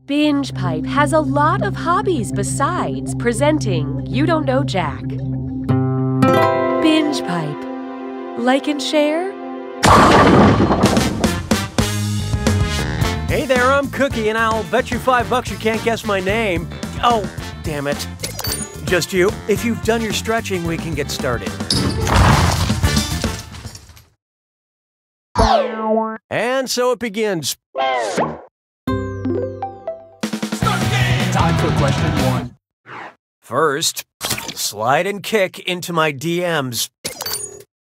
Binge Pipe has a lot of hobbies besides presenting You Don't Know Jack. Binge Pipe. Like and share? Hey there, I'm Cookie, and I'll bet you $5 you can't guess my name. Oh, damn it. Just you. If you've done your stretching, we can get started. And so it begins. Time for question 1. First, slide and kick into my DMs.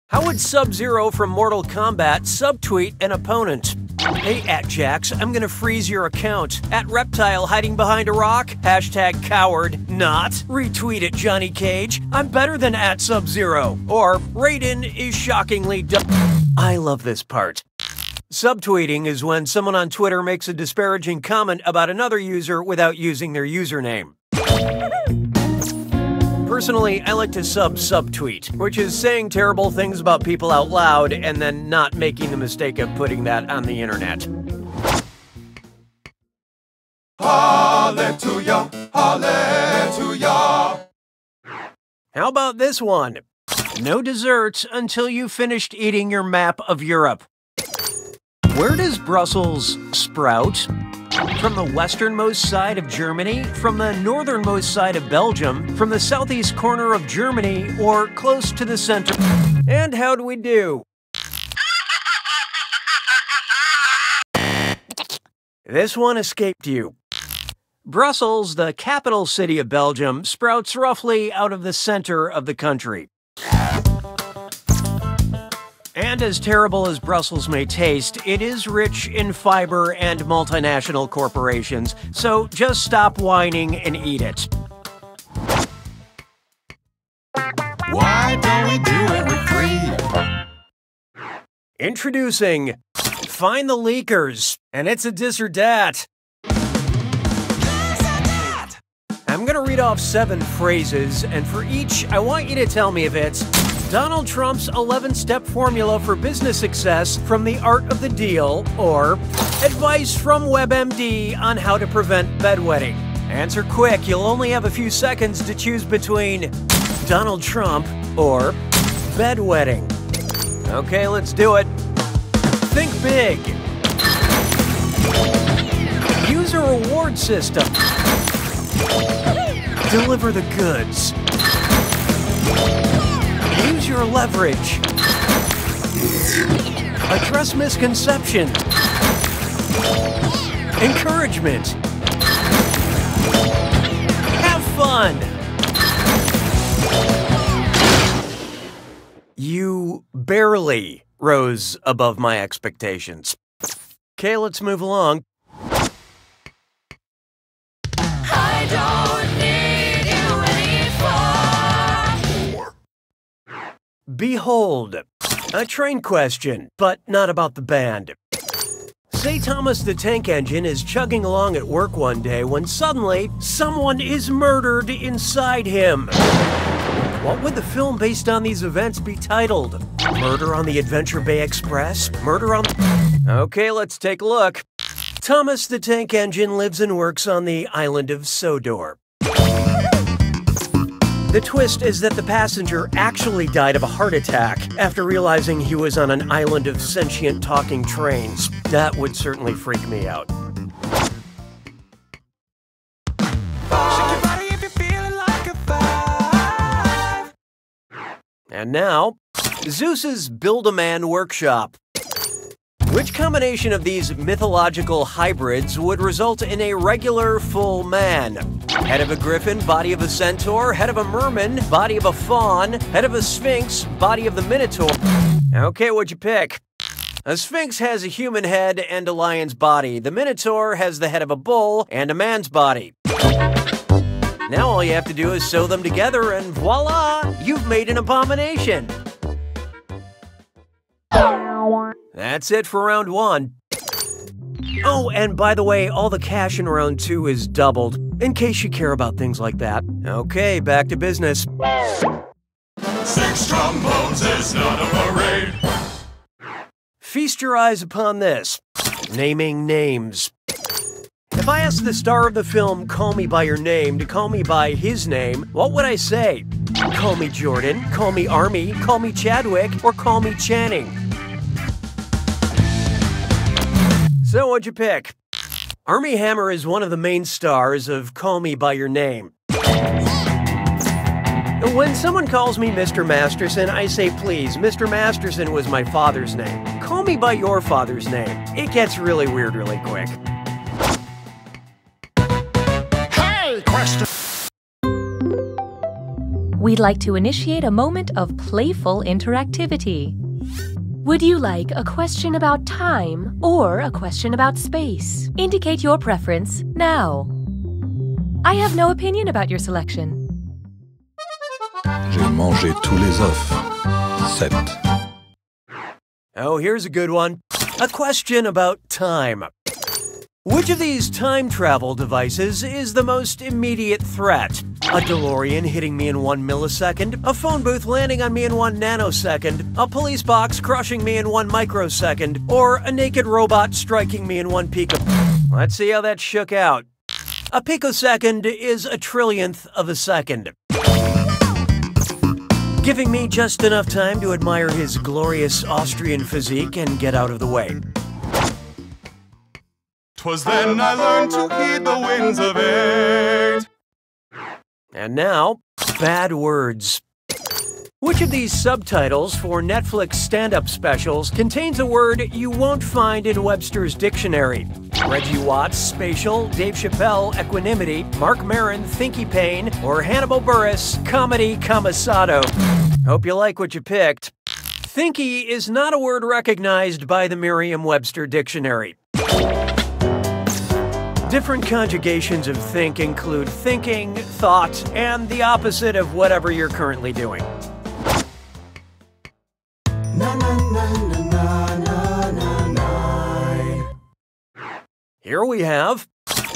How would Sub-Zero from Mortal Kombat subtweet an opponent? Hey, @Jax, I'm gonna freeze your account. @Reptile hiding behind a rock. #coward. Not. Retweet it, Johnny Cage. I'm better than @Sub-Zero. Or, Raiden is shockingly dumb. I love this part. Subtweeting is when someone on Twitter makes a disparaging comment about another user without using their username. Personally, I like to subtweet, which is saying terrible things about people out loud and then not making the mistake of putting that on the internet. Hallelujah, hallelujah. How about this one? No desserts until you've finished eating your map of Europe. Where does Brussels sprout? From the westernmost side of Germany, from the northernmost side of Belgium, from the southeast corner of Germany, or close to the center? And how do we do? This one escaped you. Brussels, the capital city of Belgium, sprouts roughly out of the center of the country. And as terrible as Brussels may taste, it is rich in fiber and multinational corporations, so just stop whining and eat it. Why don't we do it with 3? Introducing Find the Leakers, and it's a dis or dat. I'm gonna read off 7 phrases, and for each, I want you to tell me if it's Donald Trump's 11-step formula for business success from The Art of the Deal, or advice from WebMD on how to prevent bedwetting. Answer quick, you'll only have a few seconds to choose between Donald Trump or bedwetting. Okay, let's do it. Think big. Use a reward system. Deliver the goods. Use your leverage. Address misconception. Encouragement. Have fun. You barely rose above my expectations. Okay, let's move along. I don't need you anymore. Behold, a train question, but not about the band. Say Thomas the Tank Engine is chugging along at work one day when suddenly someone is murdered inside him. What would the film based on these events be titled? Murder on the Adventure Bay Express? Murder on... Okay, let's take a look. Thomas the Tank Engine lives and works on the island of Sodor. The twist is that the passenger actually died of a heart attack after realizing he was on an island of sentient talking trains. That would certainly freak me out. And now, Zeus's Build-A-Man Workshop. Which combination of these mythological hybrids would result in a regular full man? Head of a griffin, body of a centaur, head of a merman, body of a fawn, head of a sphinx, body of the minotaur. Okay, what'd you pick? A sphinx has a human head and a lion's body. The minotaur has the head of a bull and a man's body. Now all you have to do is sew them together and voila, you've made an abomination. That's it for round 1. Oh, and by the way, all the cash in round 2 is doubled, in case you care about things like that. Okay, back to business. 6 trombones is not a parade. Feast your eyes upon this. Naming names. If I asked the star of the film Call Me By Your Name to call me by his name, what would I say? Call me Jordan, call me Army, call me Chadwick, or call me Channing? So what'd you pick? Armie Hammer is one of the main stars of Call Me By Your Name. When someone calls me Mr. Masterson, I say, please, Mr. Masterson was my father's name. Call me by your father's name. It gets really weird really quick. Hey, question. We'd like to initiate a moment of playful interactivity. Would you like a question about time or a question about space? Indicate your preference now. I have no opinion about your selection. J'ai mangé tous les œufs. 7. Oh, here's a good one. A question about time. Which of these time travel devices is the most immediate threat? A DeLorean hitting me in 1 millisecond, a phone booth landing on me in 1 nanosecond, a police box crushing me in 1 microsecond, or a naked robot striking me in 1 pico... Let's see how that shook out. A picosecond is a trillionth of a second, giving me just enough time to admire his glorious Austrian physique and get out of the way. 'Twas then I learned to heed the winds of 8. And now, bad words. Which of these subtitles for Netflix stand-up specials contains a word you won't find in Webster's dictionary? Reggie Watts, spatial, Dave Chappelle, equanimity, Mark Maron, thinky pain, or Hannibal Buress, comedy commissado? Hope you like what you picked. Thinky is not a word recognized by the Merriam-Webster dictionary. Different conjugations of think include thinking, thought, and the opposite of whatever you're currently doing. Here we have,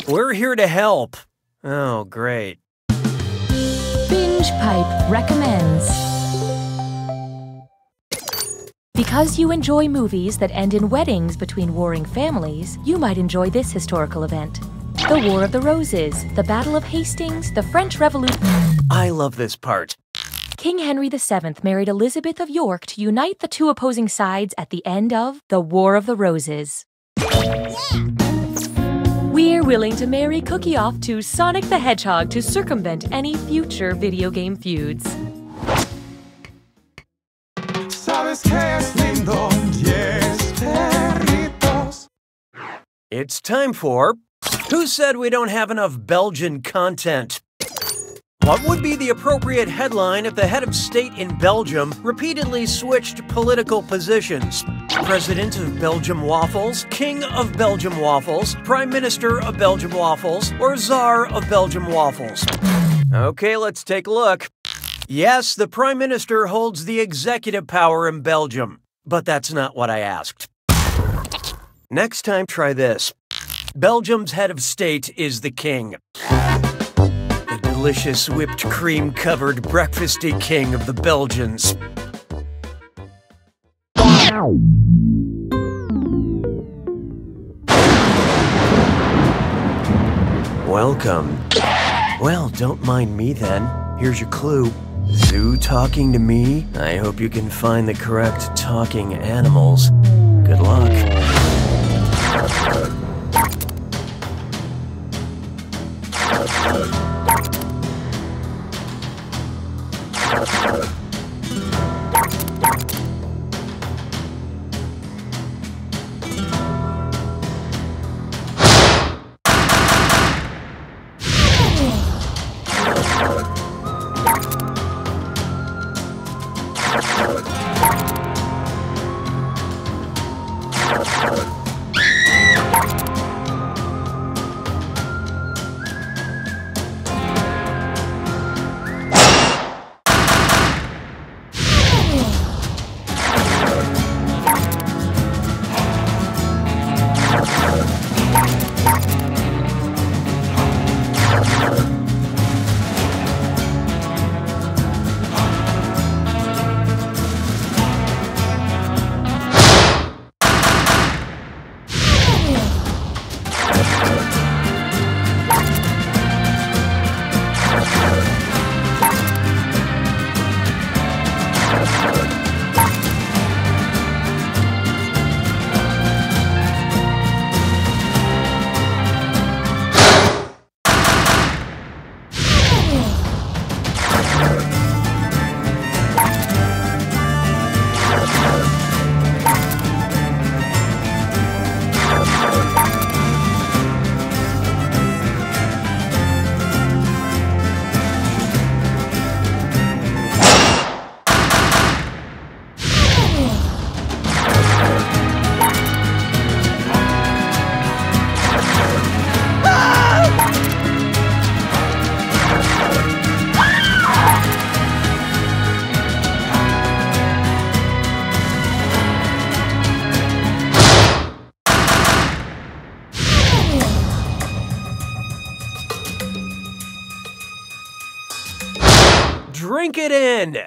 we're here to help. Oh, great. Binge Pipe recommends. Because you enjoy movies that end in weddings between warring families, you might enjoy this historical event. The War of the Roses, the Battle of Hastings, the French Revolution. I love this part. King Henry VII married Elizabeth of York to unite the two opposing sides at the end of the War of the Roses. We're willing to marry Cookie off to Sonic the Hedgehog to circumvent any future video game feuds. It's time for Who Said We Don't Have Enough Belgian Content? What would be the appropriate headline if the head of state in Belgium repeatedly switched political positions? President of Belgium Waffles, King of Belgium Waffles, Prime Minister of Belgium Waffles, or Czar of Belgium Waffles? Okay, let's take a look. Yes, the Prime Minister holds the executive power in Belgium, but that's not what I asked. Next time, try this. Belgium's head of state is the king. The delicious whipped cream-covered breakfasty king of the Belgians. Welcome. Well, don't mind me then. Here's your clue. Zoo talking to me? I hope you can find the correct talking animals. Good luck. drink it in.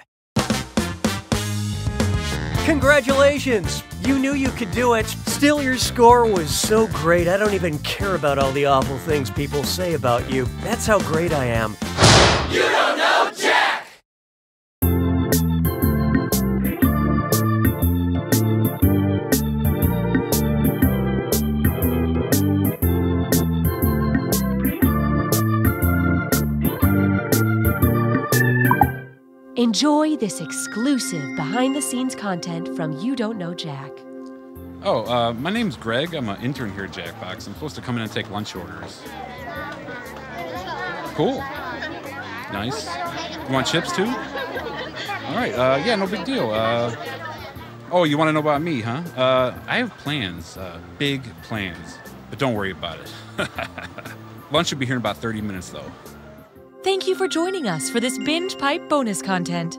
Congratulations! You knew you could do it. Still, your score was so great, I don't even care about all the awful things people say about you. That's how great I am. You don't know Jack! Enjoy this exclusive behind-the-scenes content from You Don't Know Jack. Oh, my name's Greg. I'm an intern here at Jackbox. I'm supposed to come in and take lunch orders. Cool. Nice. You want chips too? All right. Yeah, no big deal. Oh, you want to know about me, huh? I have plans, big plans, but don't worry about it. Lunch should be here in about 30 minutes, though. Thank you for joining us for this Binge Pipe bonus content.